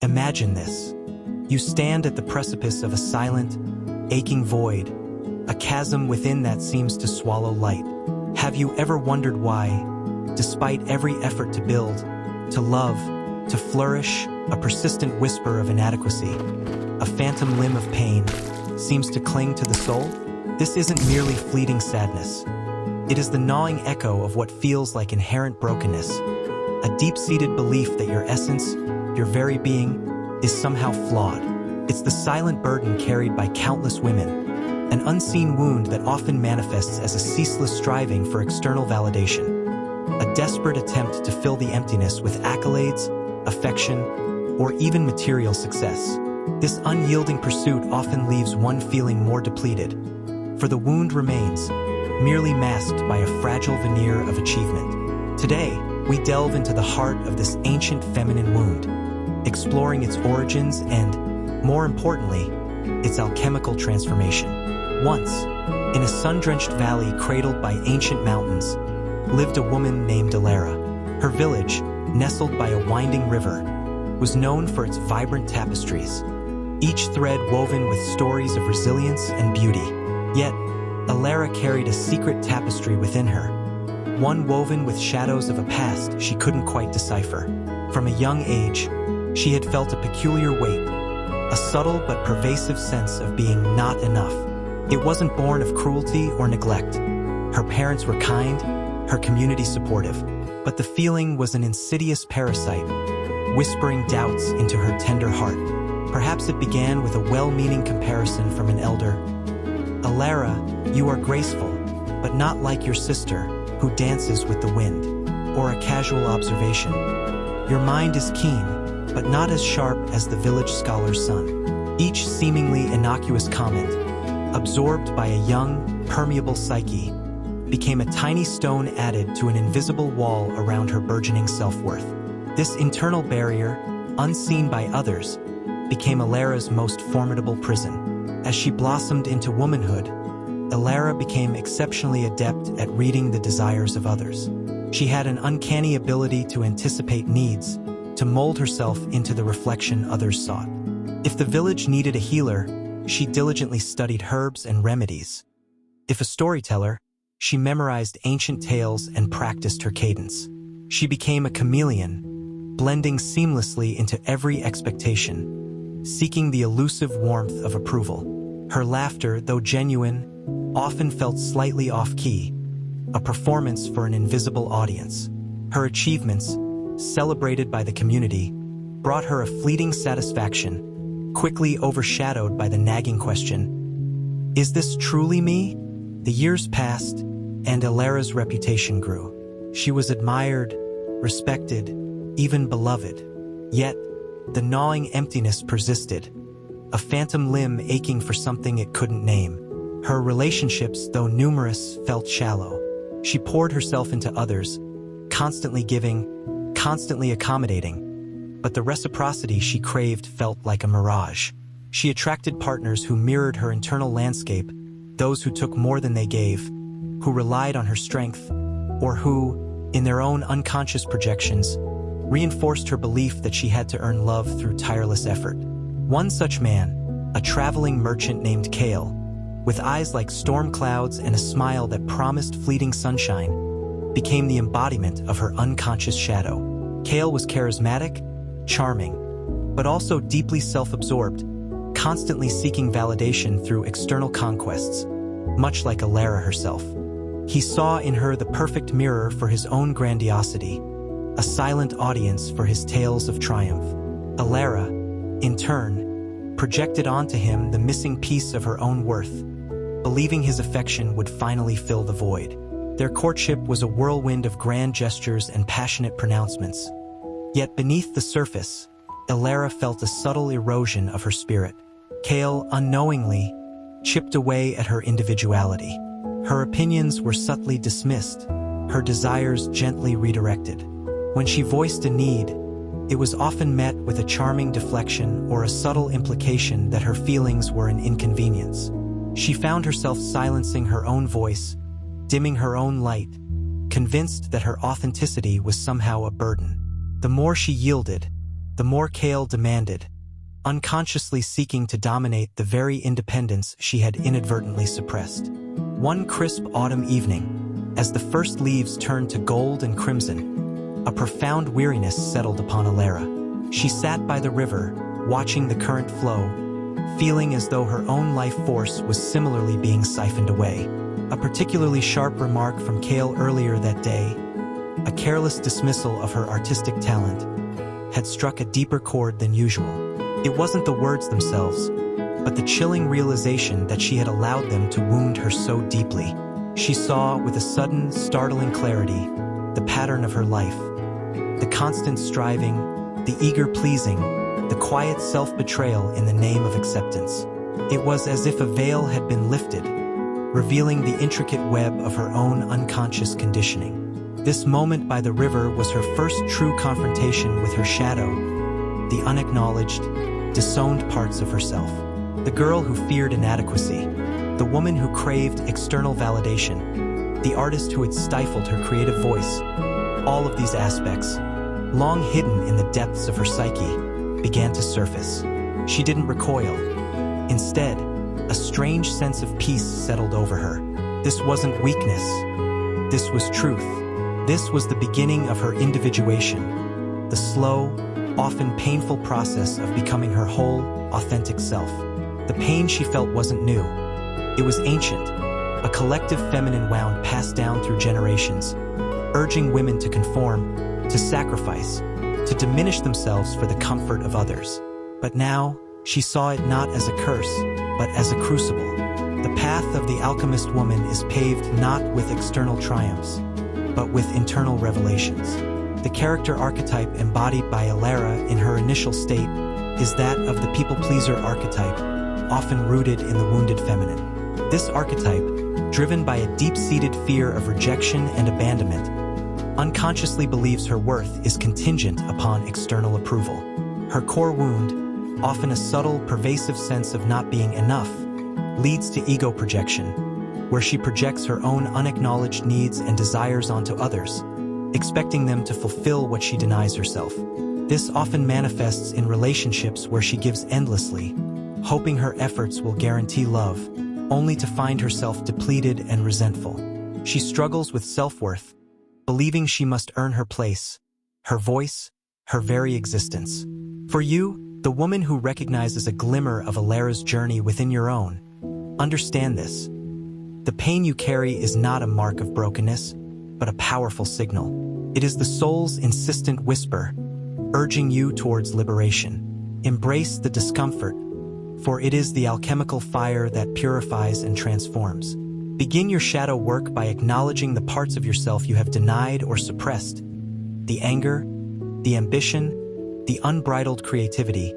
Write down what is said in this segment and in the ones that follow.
Imagine this. You stand at the precipice of a silent, aching void, a chasm within that seems to swallow light. Have you ever wondered why, despite every effort to build, to love, to flourish, a persistent whisper of inadequacy, a phantom limb of pain, seems to cling to the soul? This isn't merely fleeting sadness. It is the gnawing echo of what feels like inherent brokenness, a deep-seated belief that your essence, your very being, is somehow flawed. It's the silent burden carried by countless women, an unseen wound that often manifests as a ceaseless striving for external validation, a desperate attempt to fill the emptiness with accolades, affection, or even material success. This unyielding pursuit often leaves one feeling more depleted, for the wound remains, merely masked by a fragile veneer of achievement. Today, we delve into the heart of this ancient feminine wound, exploring its origins and, more importantly, its alchemical transformation. Once, in a sun-drenched valley cradled by ancient mountains, lived a woman named Elara. Her village, nestled by a winding river, was known for its vibrant tapestries, each thread woven with stories of resilience and beauty. Yet, Elara carried a secret tapestry within her, one woven with shadows of a past she couldn't quite decipher. From a young age, she had felt a peculiar weight, a subtle but pervasive sense of being not enough. It wasn't born of cruelty or neglect. Her parents were kind, her community supportive, but the feeling was an insidious parasite, whispering doubts into her tender heart. Perhaps it began with a well-meaning comparison from an elder. "Elara, you are graceful, but not like your sister, who dances with the wind." Or a casual observation. "Your mind is keen, but not as sharp as the village scholar's son." Each seemingly innocuous comment, absorbed by a young, permeable psyche, became a tiny stone added to an invisible wall around her burgeoning self-worth. This internal barrier, unseen by others, became Elara's most formidable prison. As she blossomed into womanhood, Elara became exceptionally adept at reading the desires of others. She had an uncanny ability to anticipate needs, to mold herself into the reflection others sought. If the village needed a healer, she diligently studied herbs and remedies. If a storyteller, she memorized ancient tales and practiced her cadence. She became a chameleon, blending seamlessly into every expectation, seeking the elusive warmth of approval. Her laughter, though genuine, often felt slightly off-key, a performance for an invisible audience. Her achievements, celebrated by the community, brought her a fleeting satisfaction, quickly overshadowed by the nagging question, "Is this truly me?" The years passed, and Elara's reputation grew. She was admired, respected, even beloved. Yet, the gnawing emptiness persisted, a phantom limb aching for something it couldn't name. Her relationships, though numerous, felt shallow. She poured herself into others, constantly giving, constantly accommodating, but the reciprocity she craved felt like a mirage. She attracted partners who mirrored her internal landscape, those who took more than they gave, who relied on her strength, or who, in their own unconscious projections, reinforced her belief that she had to earn love through tireless effort. One such man, a traveling merchant named Kale, with eyes like storm clouds and a smile that promised fleeting sunshine, became the embodiment of her unconscious shadow. Kale was charismatic, charming, but also deeply self-absorbed, constantly seeking validation through external conquests, much like Elara herself. He saw in her the perfect mirror for his own grandiosity, a silent audience for his tales of triumph. Elara, in turn, projected onto him the missing piece of her own worth, believing his affection would finally fill the void. Their courtship was a whirlwind of grand gestures and passionate pronouncements. Yet beneath the surface, Elara felt a subtle erosion of her spirit. Kale, unknowingly, chipped away at her individuality. Her opinions were subtly dismissed, her desires gently redirected. When she voiced a need, it was often met with a charming deflection or a subtle implication that her feelings were an inconvenience. She found herself silencing her own voice, dimming her own light, convinced that her authenticity was somehow a burden. The more she yielded, the more Kale demanded, unconsciously seeking to dominate the very independence she had inadvertently suppressed. One crisp autumn evening, as the first leaves turned to gold and crimson, a profound weariness settled upon Elara. She sat by the river, watching the current flow, feeling as though her own life force was similarly being siphoned away. A particularly sharp remark from Kale earlier that day, a careless dismissal of her artistic talent, had struck a deeper chord than usual. It wasn't the words themselves, but the chilling realization that she had allowed them to wound her so deeply. She saw, with a sudden, startling clarity, the pattern of her life. The constant striving, the eager pleasing, the quiet self-betrayal in the name of acceptance. It was as if a veil had been lifted, revealing the intricate web of her own unconscious conditioning. This moment by the river was her first true confrontation with her shadow, the unacknowledged, disowned parts of herself. The girl who feared inadequacy, the woman who craved external validation, the artist who had stifled her creative voice. All of these aspects, long hidden in the depths of her psyche, began to surface. She didn't recoil. Instead, a strange sense of peace settled over her. This wasn't weakness. This was truth. This was the beginning of her individuation, the slow, often painful process of becoming her whole, authentic self. The pain she felt wasn't new. It was ancient, a collective feminine wound passed down through generations, urging women to conform, to sacrifice, to diminish themselves for the comfort of others. But now, she saw it not as a curse, but as a crucible. The path of the alchemist woman is paved not with external triumphs, but with internal revelations. The character archetype embodied by Elara in her initial state is that of the people-pleaser archetype, often rooted in the wounded feminine. This archetype, driven by a deep-seated fear of rejection and abandonment, unconsciously believes her worth is contingent upon external approval. Her core wound, often a subtle, pervasive sense of not being enough, leads to ego projection, where she projects her own unacknowledged needs and desires onto others, expecting them to fulfill what she denies herself. This often manifests in relationships where she gives endlessly, hoping her efforts will guarantee love, only to find herself depleted and resentful. She struggles with self-worth, believing she must earn her place, her voice, her very existence. For you, the woman who recognizes a glimmer of Elara's journey within your own, understand this. The pain you carry is not a mark of brokenness, but a powerful signal. It is the soul's insistent whisper, urging you towards liberation. Embrace the discomfort, for it is the alchemical fire that purifies and transforms. Begin your shadow work by acknowledging the parts of yourself you have denied or suppressed. The anger, the ambition, the unbridled creativity,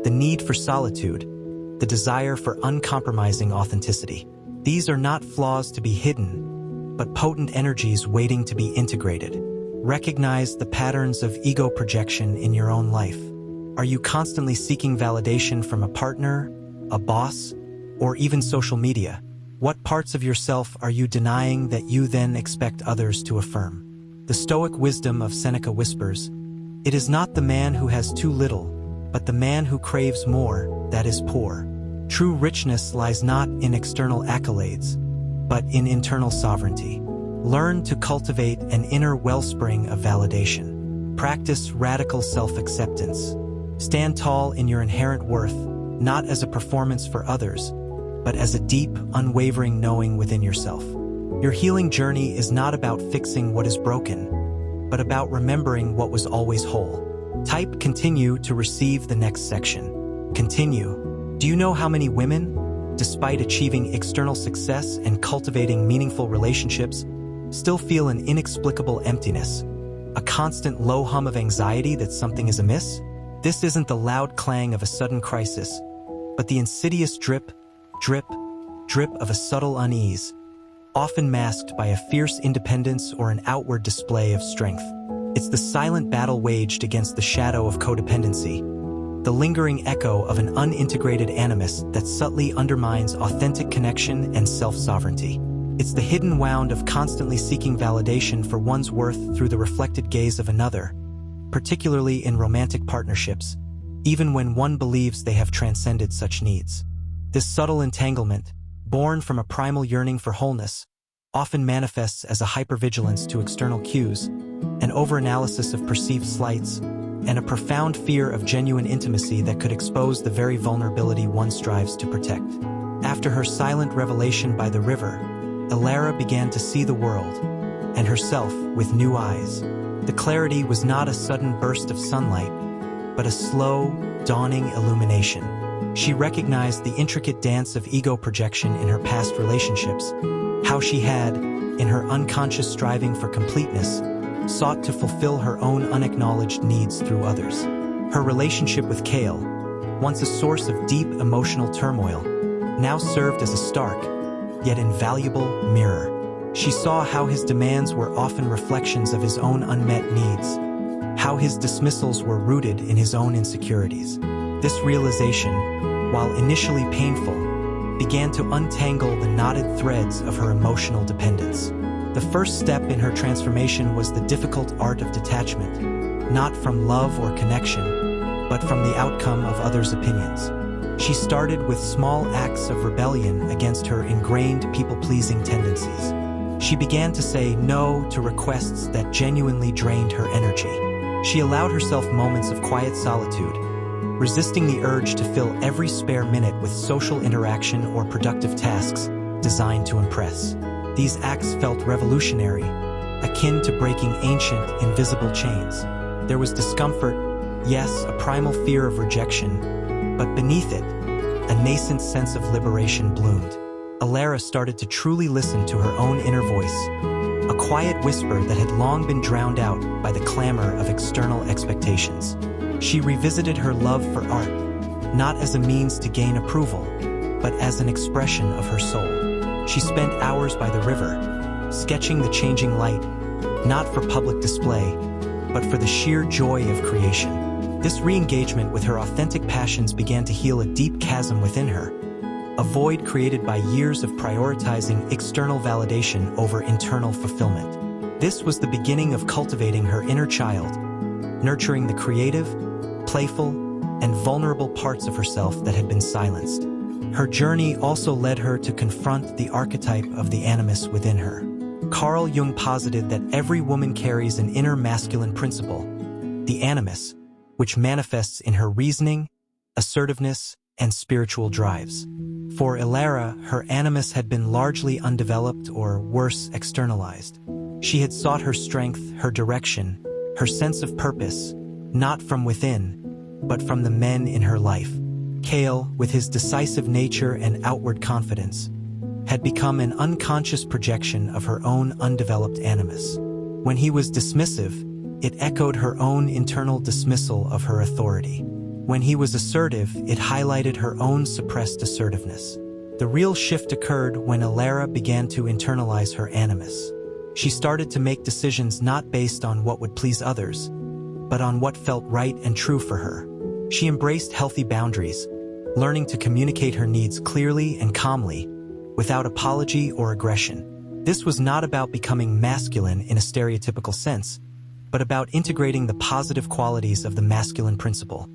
the need for solitude, the desire for uncompromising authenticity. These are not flaws to be hidden, but potent energies waiting to be integrated. Recognize the patterns of ego projection in your own life. Are you constantly seeking validation from a partner, a boss, or even social media? What parts of yourself are you denying that you then expect others to affirm? The Stoic wisdom of Seneca whispers, "It is not the man who has too little, but the man who craves more, that is poor." True richness lies not in external accolades, but in internal sovereignty. Learn to cultivate an inner wellspring of validation. Practice radical self-acceptance. Stand tall in your inherent worth, not as a performance for others, but as a deep, unwavering knowing within yourself. Your healing journey is not about fixing what is broken, but about remembering what was always whole. Type continue to receive the next section. Continue. Do you know how many women, despite achieving external success and cultivating meaningful relationships, still feel an inexplicable emptiness, a constant low hum of anxiety that something is amiss? This isn't the loud clang of a sudden crisis, but the insidious drip, drip, drip of a subtle unease, often masked by a fierce independence or an outward display of strength. It's the silent battle waged against the shadow of codependency, the lingering echo of an unintegrated animus that subtly undermines authentic connection and self-sovereignty. It's the hidden wound of constantly seeking validation for one's worth through the reflected gaze of another, particularly in romantic partnerships, even when one believes they have transcended such needs. This subtle entanglement, born from a primal yearning for wholeness, often manifests as a hypervigilance to external cues, an overanalysis of perceived slights, and a profound fear of genuine intimacy that could expose the very vulnerability one strives to protect. After her silent revelation by the river, Elara began to see the world, and herself, with new eyes. The clarity was not a sudden burst of sunlight, but a slow, dawning illumination. She recognized the intricate dance of ego projection in her past relationships, how she had, in her unconscious striving for completeness, sought to fulfill her own unacknowledged needs through others. Her relationship with Kale, once a source of deep emotional turmoil, now served as a stark, yet invaluable, mirror. She saw how his demands were often reflections of his own unmet needs, how his dismissals were rooted in his own insecurities. This realization, while initially painful, began to untangle the knotted threads of her emotional dependence. The first step in her transformation was the difficult art of detachment, not from love or connection, but from the outcome of others' opinions. She started with small acts of rebellion against her ingrained people-pleasing tendencies. She began to say no to requests that genuinely drained her energy. She allowed herself moments of quiet solitude, resisting the urge to fill every spare minute with social interaction or productive tasks designed to impress. These acts felt revolutionary, akin to breaking ancient, invisible chains. There was discomfort, yes, a primal fear of rejection, but beneath it, a nascent sense of liberation bloomed. Elara started to truly listen to her own inner voice, a quiet whisper that had long been drowned out by the clamor of external expectations. She revisited her love for art, not as a means to gain approval, but as an expression of her soul. She spent hours by the river, sketching the changing light, not for public display, but for the sheer joy of creation. This re-engagement with her authentic passions began to heal a deep chasm within her, a void created by years of prioritizing external validation over internal fulfillment. This was the beginning of cultivating her inner child, nurturing the creative, playful, and vulnerable parts of herself that had been silenced. Her journey also led her to confront the archetype of the animus within her. Carl Jung posited that every woman carries an inner masculine principle, the animus, which manifests in her reasoning, assertiveness, and spiritual drives. For Elara, her animus had been largely undeveloped or, worse, externalized. She had sought her strength, her direction, her sense of purpose, not from within, but from the men in her life. Kale, with his decisive nature and outward confidence, had become an unconscious projection of her own undeveloped animus. When he was dismissive, it echoed her own internal dismissal of her authority. When he was assertive, it highlighted her own suppressed assertiveness. The real shift occurred when Elara began to internalize her animus. She started to make decisions not based on what would please others, but on what felt right and true for her. She embraced healthy boundaries, learning to communicate her needs clearly and calmly, without apology or aggression. This was not about becoming masculine in a stereotypical sense, but about integrating the positive qualities of the masculine principle: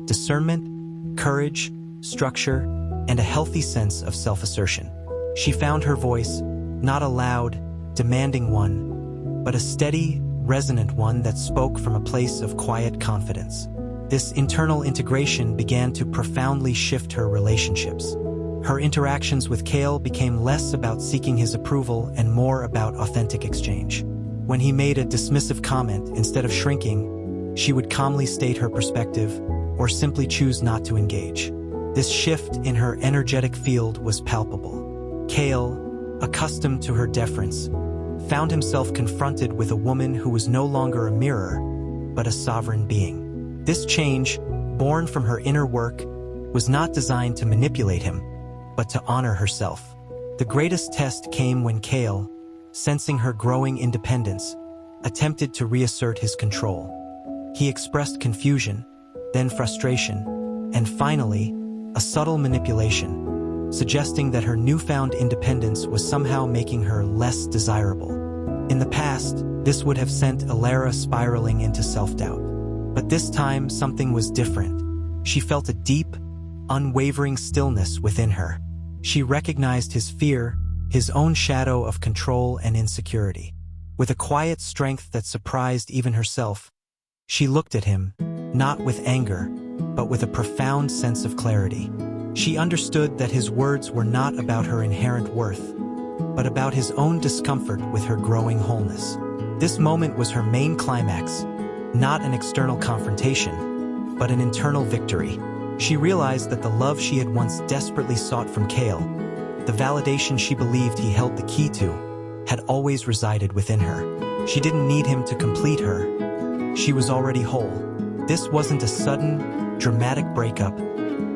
discernment, courage, structure, and a healthy sense of self-assertion. She found her voice, not a loud, demanding one, but a steady, resonant one that spoke from a place of quiet confidence. This internal integration began to profoundly shift her relationships. Her interactions with Kale became less about seeking his approval and more about authentic exchange. When he made a dismissive comment, instead of shrinking, she would calmly state her perspective or simply choose not to engage. This shift in her energetic field was palpable. Kale, accustomed to her deference, found himself confronted with a woman who was no longer a mirror, but a sovereign being. This change, born from her inner work, was not designed to manipulate him, but to honor herself. The greatest test came when Kale, sensing her growing independence, attempted to reassert his control. He expressed confusion, then frustration, and finally, a subtle manipulation, suggesting that her newfound independence was somehow making her less desirable. In the past, this would have sent Elara spiraling into self-doubt. But this time, something was different. She felt a deep, unwavering stillness within her. She recognized his fear, his own shadow of control and insecurity. With a quiet strength that surprised even herself, she looked at him, not with anger, but with a profound sense of clarity. She understood that his words were not about her inherent worth, but about his own discomfort with her growing wholeness. This moment was her main climax, not an external confrontation, but an internal victory. She realized that the love she had once desperately sought from Kale, the validation she believed he held the key to, had always resided within her. She didn't need him to complete her. She was already whole. This wasn't a sudden, dramatic breakup,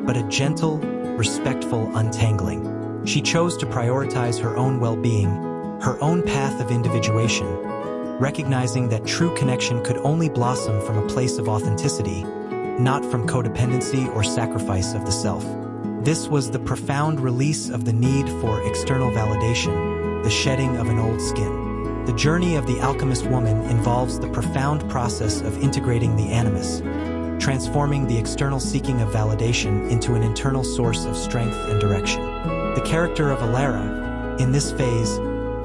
but a gentle, respectful untangling. She chose to prioritize her own well-being, her own path of individuation, recognizing that true connection could only blossom from a place of authenticity, not from codependency or sacrifice of the self. This was the profound release of the need for external validation, the shedding of an old skin. The journey of the alchemist woman involves the profound process of integrating the animus, transforming the external seeking of validation into an internal source of strength and direction. The character of Elara, in this phase,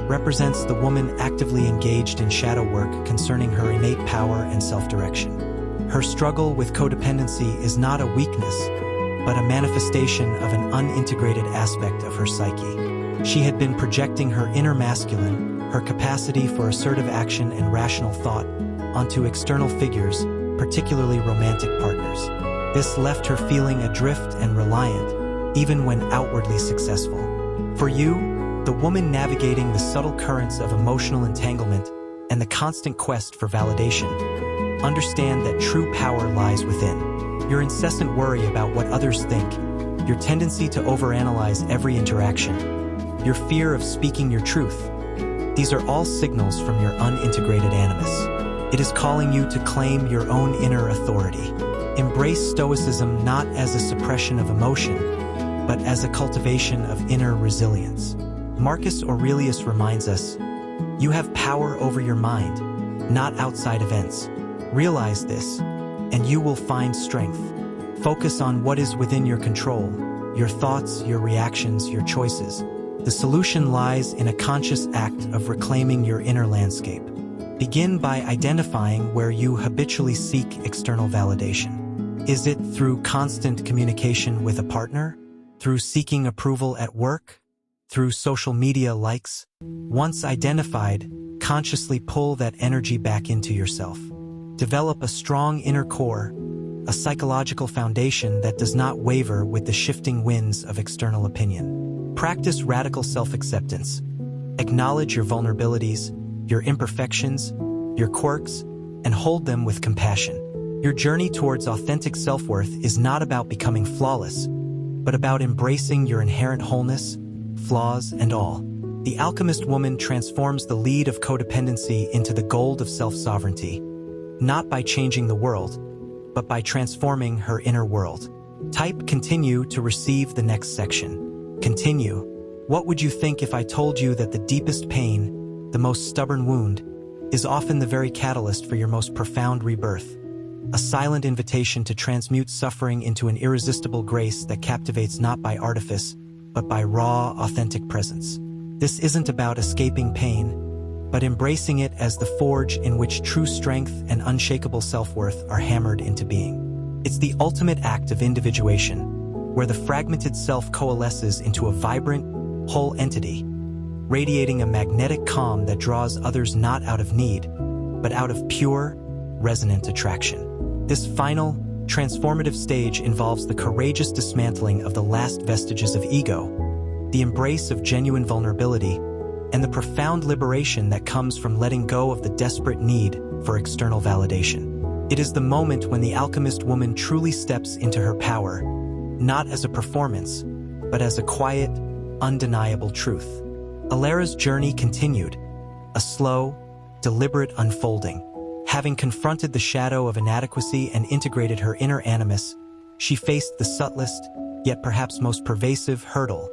represents the woman actively engaged in shadow work concerning her innate power and self-direction. Her struggle with codependency is not a weakness, but a manifestation of an unintegrated aspect of her psyche. She had been projecting her inner masculine, her capacity for assertive action and rational thought, onto external figures, particularly romantic partners. This left her feeling adrift and reliant, even when outwardly successful. For you, the woman navigating the subtle currents of emotional entanglement and the constant quest for validation, understand that true power lies within. Your incessant worry about what others think, your tendency to overanalyze every interaction, your fear of speaking your truth, these are all signals from your unintegrated animus. It is calling you to claim your own inner authority. Embrace stoicism not as a suppression of emotion, but as a cultivation of inner resilience. Marcus Aurelius reminds us, you have power over your mind, not outside events. Realize this, and you will find strength. Focus on what is within your control, your thoughts, your reactions, your choices. The solution lies in a conscious act of reclaiming your inner landscape. Begin by identifying where you habitually seek external validation. Is it through constant communication with a partner? Through seeking approval at work? Through social media likes? Once identified, consciously pull that energy back into yourself. Develop a strong inner core, a psychological foundation that does not waver with the shifting winds of external opinion. Practice radical self-acceptance. Acknowledge your vulnerabilities, your imperfections, your quirks, and hold them with compassion. Your journey towards authentic self-worth is not about becoming flawless, but about embracing your inherent wholeness, flaws, and all. The alchemist woman transforms the lead of codependency into the gold of self-sovereignty, not by changing the world, but by transforming her inner world. Type continue to receive the next section. Continue. What would you think if I told you that the deepest pain, the most stubborn wound, is often the very catalyst for your most profound rebirth? A silent invitation to transmute suffering into an irresistible grace that captivates not by artifice, but by raw, authentic presence. This isn't about escaping pain, but embracing it as the forge in which true strength and unshakable self-worth are hammered into being. It's the ultimate act of individuation, where the fragmented self coalesces into a vibrant, whole entity, radiating a magnetic calm that draws others not out of need, but out of pure, resonant attraction. This final, transformative stage involves the courageous dismantling of the last vestiges of ego, the embrace of genuine vulnerability, and the profound liberation that comes from letting go of the desperate need for external validation. It is the moment when the alchemist woman truly steps into her power, not as a performance, but as a quiet, undeniable truth. Elara's journey continued, a slow, deliberate unfolding. Having confronted the shadow of inadequacy and integrated her inner animus, she faced the subtlest, yet perhaps most pervasive hurdle,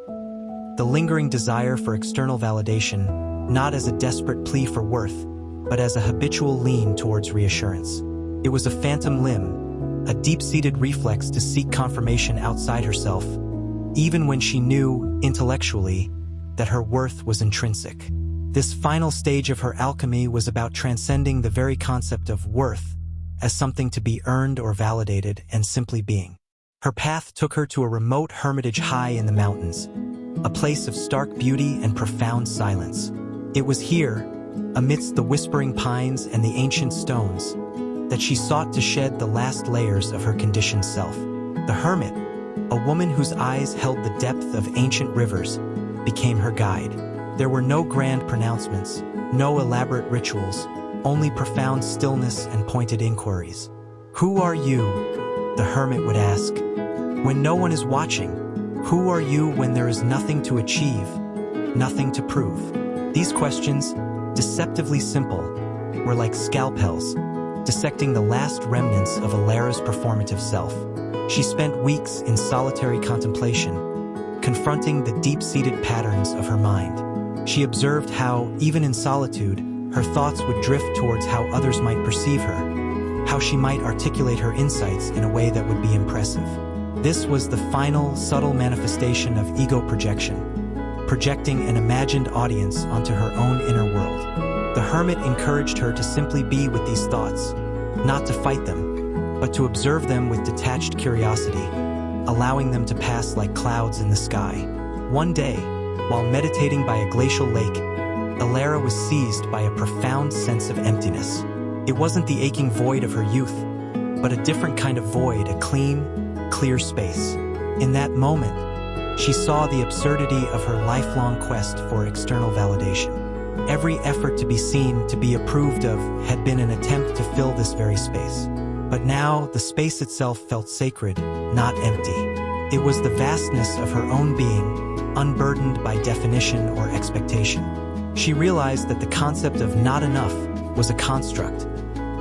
the lingering desire for external validation, not as a desperate plea for worth, but as a habitual lean towards reassurance. It was a phantom limb, a deep-seated reflex to seek confirmation outside herself, even when she knew, intellectually, that her worth was intrinsic. This final stage of her alchemy was about transcending the very concept of worth as something to be earned or validated and simply being. Her path took her to a remote hermitage high in the mountains, a place of stark beauty and profound silence. It was here, amidst the whispering pines and the ancient stones, that she sought to shed the last layers of her conditioned self. The hermit, a woman whose eyes held the depth of ancient rivers, became her guide. There were no grand pronouncements, no elaborate rituals, only profound stillness and pointed inquiries. "Who are you?" the hermit would ask. "When no one is watching, who are you when there is nothing to achieve, nothing to prove?" These questions, deceptively simple, were like scalpels, dissecting the last remnants of Elara's performative self. She spent weeks in solitary contemplation, confronting the deep-seated patterns of her mind. She observed how, even in solitude, her thoughts would drift towards how others might perceive her, how she might articulate her insights in a way that would be impressive. This was the final, subtle manifestation of ego projection, projecting an imagined audience onto her own inner world. The hermit encouraged her to simply be with these thoughts, not to fight them, but to observe them with detached curiosity, allowing them to pass like clouds in the sky. One day, while meditating by a glacial lake, Elara was seized by a profound sense of emptiness. It wasn't the aching void of her youth, but a different kind of void, a clean, clear space. In that moment, she saw the absurdity of her lifelong quest for external validation. Every effort to be seen, to be approved of, had been an attempt to fill this very space. But now, the space itself felt sacred, not empty. It was the vastness of her own being, unburdened by definition or expectation. She realized that the concept of not enough was a construct,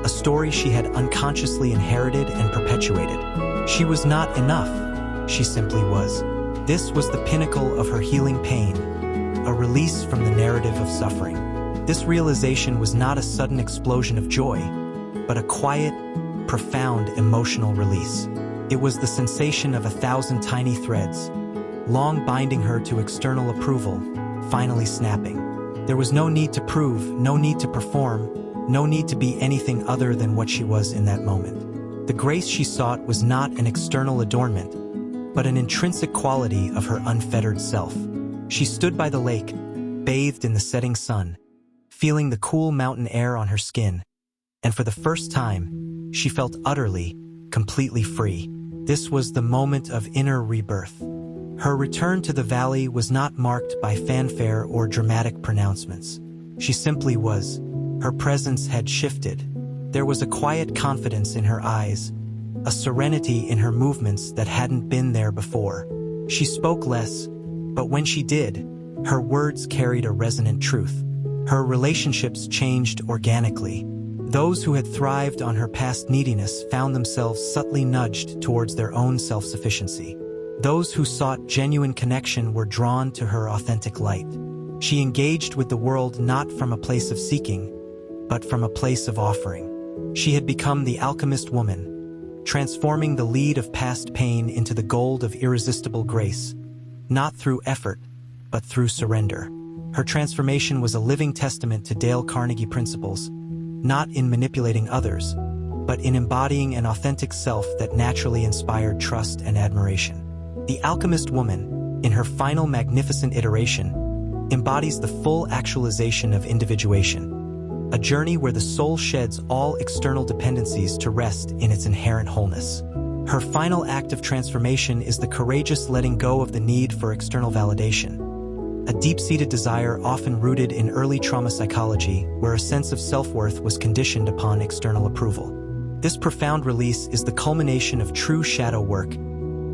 a story she had unconsciously inherited and perpetuated. She was not enough, she simply was. This was the pinnacle of her healing pain, a release from the narrative of suffering. This realization was not a sudden explosion of joy, but a quiet, profound emotional release. It was the sensation of 1,000 tiny threads, long binding her to external approval, finally snapping. There was no need to prove, no need to perform, no need to be anything other than what she was in that moment. The grace she sought was not an external adornment, but an intrinsic quality of her unfettered self. She stood by the lake, bathed in the setting sun, feeling the cool mountain air on her skin, and for the first time, she felt utterly, completely free. This was the moment of inner rebirth. Her return to the valley was not marked by fanfare or dramatic pronouncements. She simply was. Her presence had shifted. There was a quiet confidence in her eyes, a serenity in her movements that hadn't been there before. She spoke less, but when she did, her words carried a resonant truth. Her relationships changed organically. Those who had thrived on her past neediness found themselves subtly nudged towards their own self-sufficiency. Those who sought genuine connection were drawn to her authentic light. She engaged with the world not from a place of seeking, but from a place of offering. She had become the alchemist woman, transforming the lead of past pain into the gold of irresistible grace, not through effort, but through surrender. Her transformation was a living testament to Dale Carnegie principles, not in manipulating others, but in embodying an authentic self that naturally inspired trust and admiration. The alchemist woman, in her final magnificent iteration, embodies the full actualization of individuation, a journey where the soul sheds all external dependencies to rest in its inherent wholeness. Her final act of transformation is the courageous letting go of the need for external validation, a deep-seated desire often rooted in early trauma psychology where a sense of self-worth was conditioned upon external approval. This profound release is the culmination of true shadow work,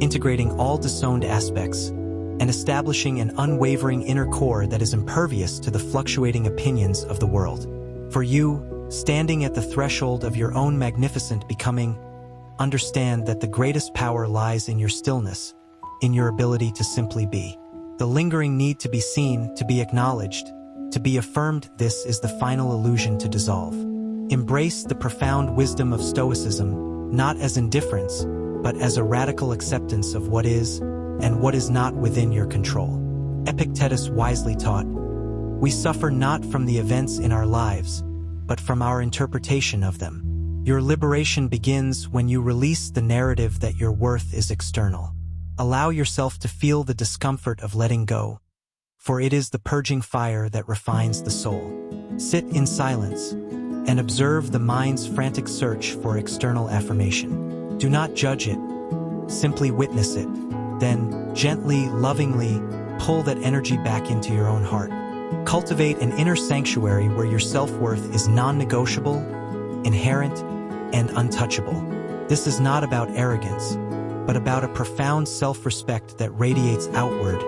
integrating all disowned aspects and establishing an unwavering inner core that is impervious to the fluctuating opinions of the world. For you, standing at the threshold of your own magnificent becoming, understand that the greatest power lies in your stillness, in your ability to simply be. The lingering need to be seen, to be acknowledged, to be affirmed, this is the final illusion to dissolve. Embrace the profound wisdom of Stoicism, not as indifference, but as a radical acceptance of what is and what is not within your control. Epictetus wisely taught, "We suffer not from the events in our lives, but from our interpretation of them." Your liberation begins when you release the narrative that your worth is external. Allow yourself to feel the discomfort of letting go, for it is the purging fire that refines the soul. Sit in silence and observe the mind's frantic search for external affirmation. Do not judge it, simply witness it. Then, gently, lovingly, pull that energy back into your own heart. Cultivate an inner sanctuary where your self-worth is non-negotiable, inherent, and untouchable. This is not about arrogance, but about a profound self-respect that radiates outward,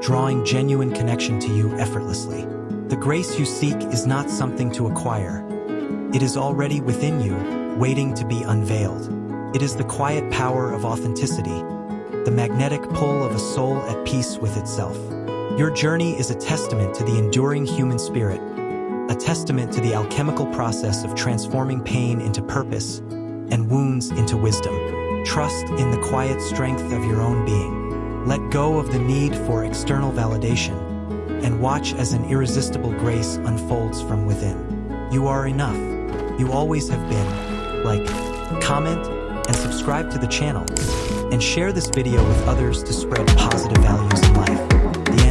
drawing genuine connection to you effortlessly. The grace you seek is not something to acquire. It is already within you, waiting to be unveiled. It is the quiet power of authenticity, the magnetic pull of a soul at peace with itself. Your journey is a testament to the enduring human spirit, a testament to the alchemical process of transforming pain into purpose and wounds into wisdom. Trust in the quiet strength of your own being. Let go of the need for external validation and watch as an irresistible grace unfolds from within. You are enough. You always have been. Like, comment, and subscribe to the channel, and share this video with others to spread positive values in life. The